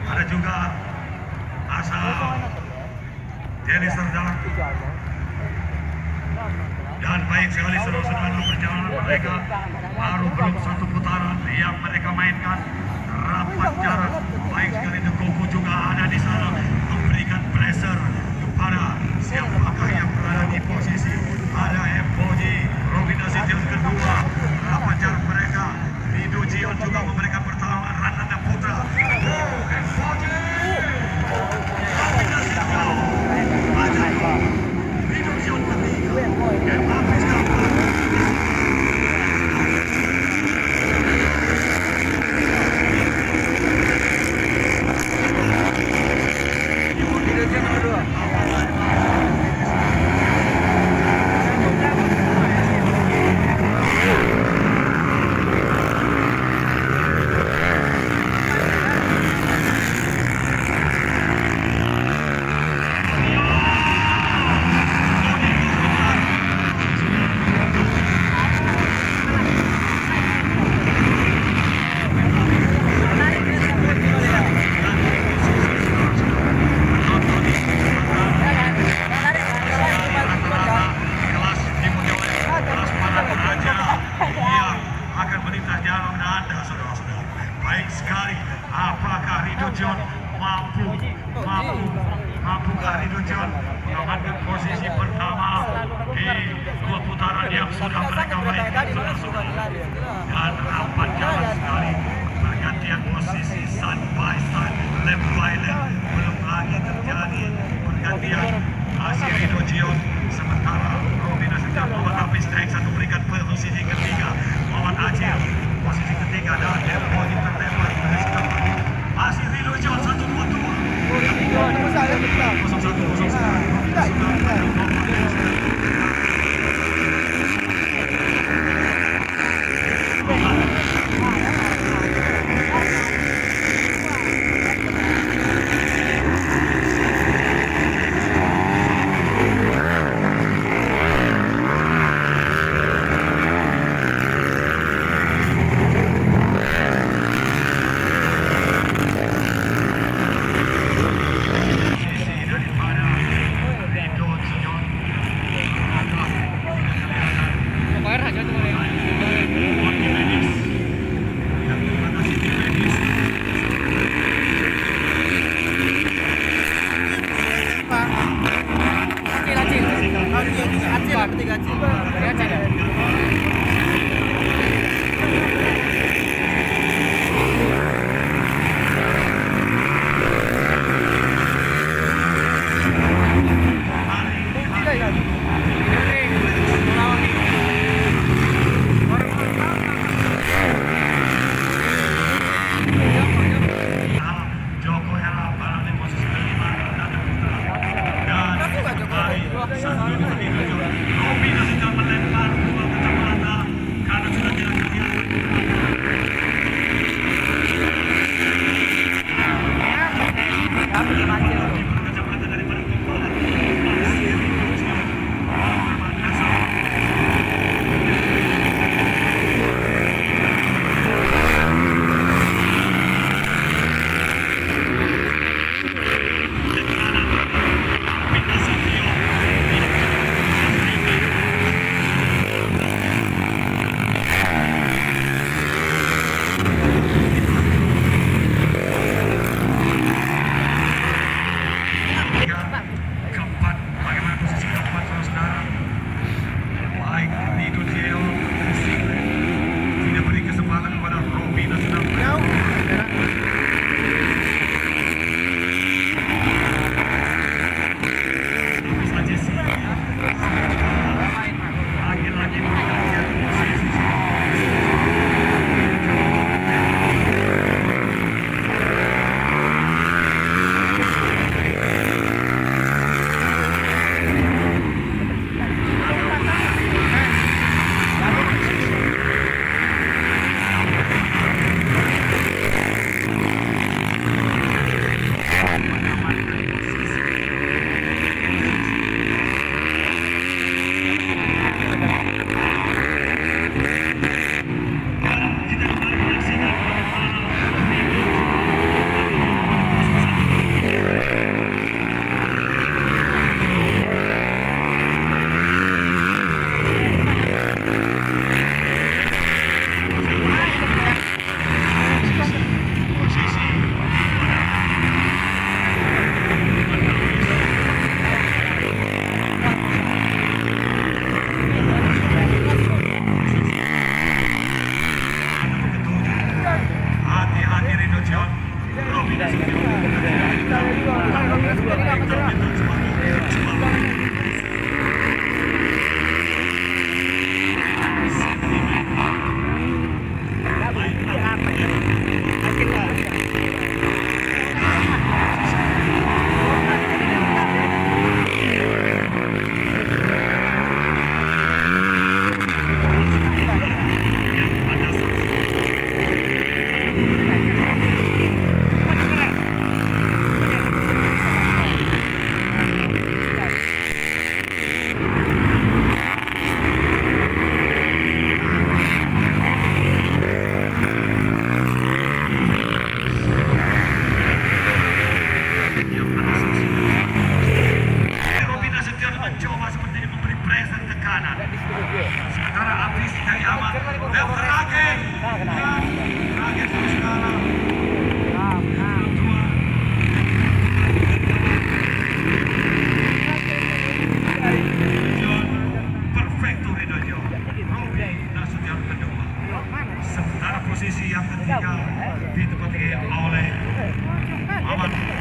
Ada juga asal Denny Serdang. Dan baik sekali saudara-saudara, perjalanan mereka belum satu putaran yang mereka mainkan, rapat jarak. Baik sekali The Koko juga ada di sana memberikan pressure kepada siapakah yang berada di posisi. Ada Empoji, Robin Nasution kedua, rapat jarak mereka. Rido Jion juga memberikan pertolongan, Rananda Putra. Empoji, Robin Nasution, ada Rido Jion ketiga, dan habis kapan. Mampukah Rido Jion mengamankan posisi pertama di dua putaran yang sudah mereka mainkan, dan rapat jalan sekali pergantian posisi side by side, left by left. Belum lagi terjadi pergantian si Rido Jion, sementara Robin Nasution Muhammad Hafiz naik satu peringkat posisi ketiga, Muhammad Aceh posisi ketiga, dan Empoji terlempar dari sekarang. Masih Rido Jion 1-2-2. 1-1. posisi yang ketiga ditempati oleh Aman